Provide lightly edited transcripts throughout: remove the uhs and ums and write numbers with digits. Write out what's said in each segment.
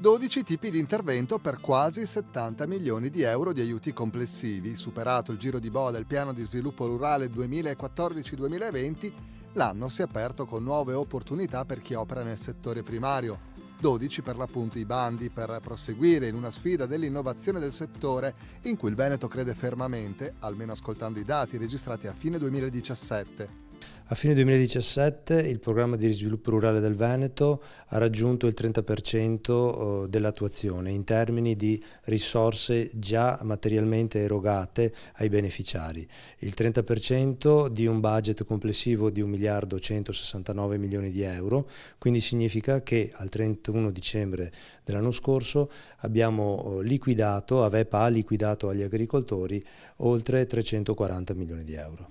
12 tipi di intervento per quasi 70 milioni di euro di aiuti complessivi. Superato il giro di boa del piano di sviluppo rurale 2014-2020, l'anno si è aperto con nuove opportunità per chi opera nel settore primario. 12 per l'appunto i bandi per proseguire in una sfida dell'innovazione del settore in cui il Veneto crede fermamente, almeno ascoltando i dati registrati a fine 2017. A fine 2017 il programma di sviluppo rurale del Veneto ha raggiunto il 30% dell'attuazione in termini di risorse già materialmente erogate ai beneficiari, il 30% di un budget complessivo di 1.169 milioni di euro, quindi significa che al 31 dicembre dell'anno scorso Avepa ha liquidato agli agricoltori oltre 340 milioni di euro.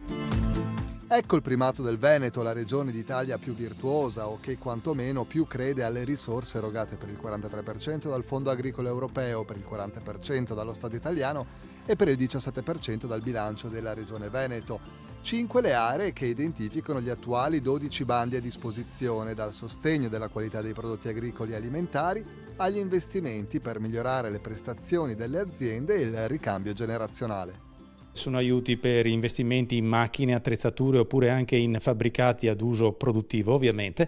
Ecco il primato del Veneto, la regione d'Italia più virtuosa o che quantomeno più crede alle risorse erogate per il 43% dal Fondo Agricolo Europeo, per il 40% dallo Stato italiano e per il 17% dal bilancio della regione Veneto. 5 le aree che identificano gli attuali 12 bandi a disposizione, dal sostegno della qualità dei prodotti agricoli e alimentari agli investimenti per migliorare le prestazioni delle aziende e il ricambio generazionale. Sono aiuti per investimenti in macchine, attrezzature oppure anche in fabbricati ad uso produttivo ovviamente,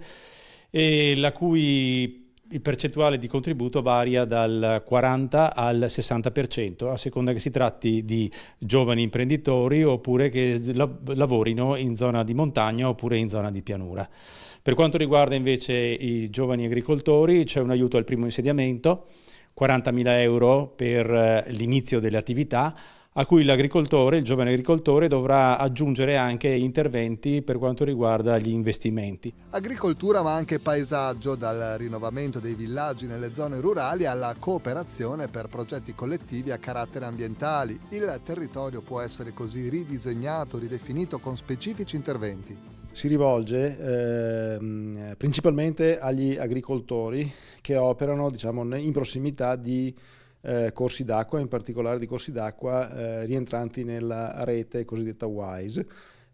e la cui il percentuale di contributo varia dal 40 al 60%, a seconda che si tratti di giovani imprenditori oppure che lavorino in zona di montagna oppure in zona di pianura. Per quanto riguarda invece i giovani agricoltori c'è un aiuto al primo insediamento, 40.000 euro per l'inizio delle attività, a cui il giovane agricoltore, dovrà aggiungere anche interventi per quanto riguarda gli investimenti. Agricoltura ma anche paesaggio, dal rinnovamento dei villaggi nelle zone rurali alla cooperazione per progetti collettivi a carattere ambientali. Il territorio può essere così ridisegnato, ridefinito con specifici interventi. Si rivolge principalmente agli agricoltori che operano in prossimità di corsi d'acqua, in particolare di corsi d'acqua rientranti nella rete cosiddetta WISE,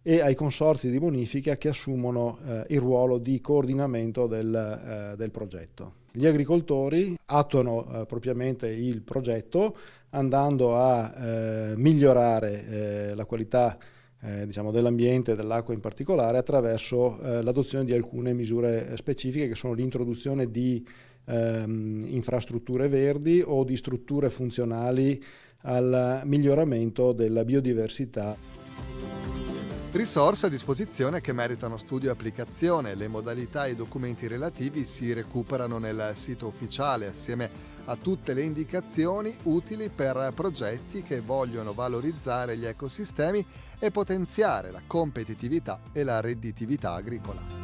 e ai consorzi di bonifica che assumono il ruolo di coordinamento del progetto. Gli agricoltori attuano propriamente il progetto andando a migliorare la qualità dell'ambiente e dell'acqua in particolare attraverso l'adozione di alcune misure specifiche che sono l'introduzione di infrastrutture verdi o di strutture funzionali al miglioramento della biodiversità. Risorse a disposizione che meritano studio e applicazione. Le modalità e i documenti relativi si recuperano nel sito ufficiale assieme a tutte le indicazioni utili per progetti che vogliono valorizzare gli ecosistemi e potenziare la competitività e la redditività agricola.